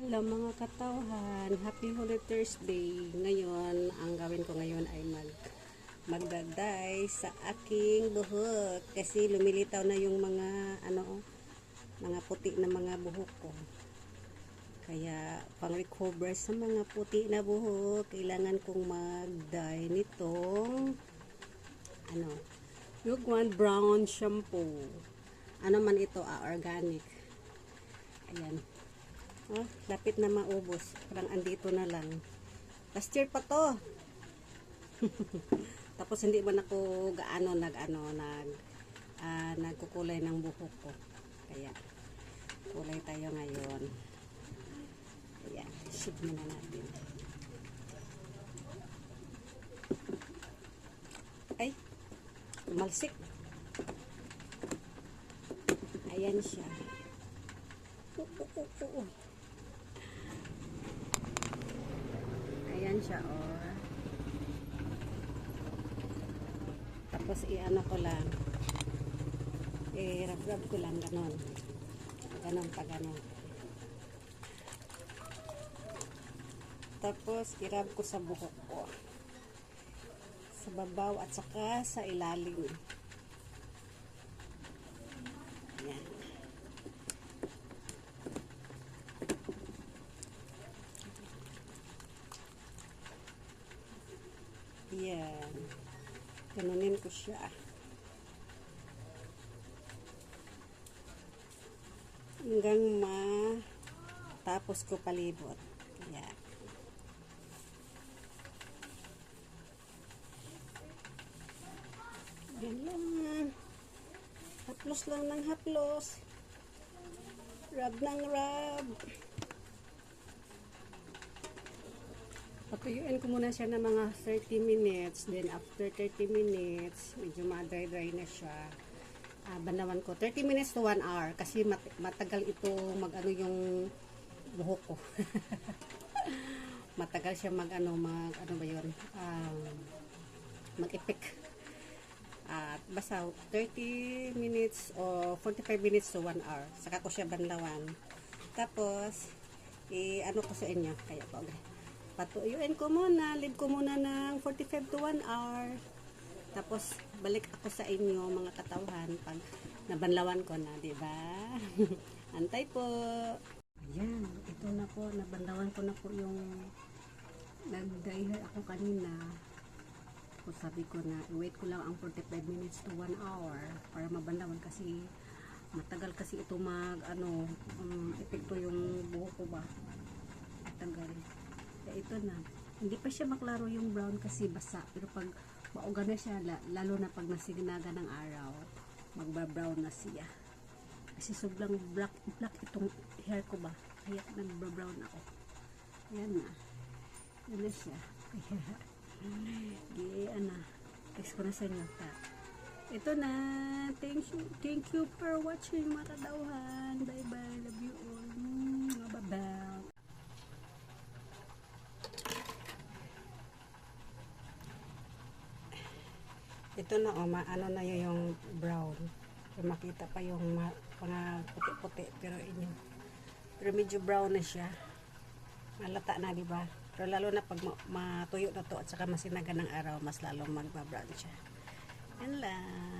Hello mga katawhan, happy Holy Thursday. Ngayon, ang gawin ko ngayon ay magdaday sa aking buhok kasi lumilitaw na yung mga puti na mga buhok ko. Kaya pang recover sa mga puti na buhok, kailangan kong magday nitong Yugwan brown shampoo. Ano man ito, organic. Ayan. Oh, lapit na maubos. Parang andito na lang. Last year pa to. Tapos hindi man ako nagkukulay ng buhok ko. Kaya kulay tayo ngayon. Ayan, ship muna natin. Ay, malsik. Ayan siya. Ayan siya, oh. Tapos i-ano ko lang. I-rub-rub ko lang ganon. Ganon pa ganon. Tapos i-rub ko sa buhok ko. Sa babaw at saka sa ilalim. Ayan. Yan. Ganunin ko siya. Hanggang matapos ko palibot. Yan. Yan lang. Haplos lang ng haplos. Rub ng rub. Patuyuin ko muna siya ng mga 30 minutes. Then after 30 minutes, medyo ma-dry-dry na siya. Banawan ko 30 minutes to 1 hour kasi matagal ito yung buhok ko. Matagal siya mag-epek. At basta 30 minutes o 45 minutes to 1 hour. Saka ko siya banlawan. Tapos ano ko sa inyo, kaya po patuyuin ko muna, leave ko muna ng 45 to 1 hour. Tapos balik ako sa inyo mga katawhan pag nabanlawan ko na, di ba? Antay po. Ayan, ito na po, nabanlawan ko na po yung nag-dye hair ako kanina. So, sabi ko na wait ko lang ang 45 minutes to 1 hour para mabanlawan kasi matagal kasi ito epekto yung buhok ko ba. Matagal. Kaya ito na. Hindi pa siya maklaro yung brown kasi basa. Pero pag mauga na siya, lalo na pag nasignaga ng araw, magba-brown na siya. Kasi sobrang black itong hair ko ba. Kaya nagba-brown ako. Ayan na. Ayan na siya. Text ko na sa inyo. Ito na. Thank you for watching mga kadawhan. Bye bye. Love you all. Bye-bye. Ito na ano na yung brown. So, makita pa yung mga puti-puti pero medyo brown na siya. Malata na, di ba? Pero lalo na pag matuyo na to at saka masinaga ng araw, mas lalong magba-brown siya. Yan lang.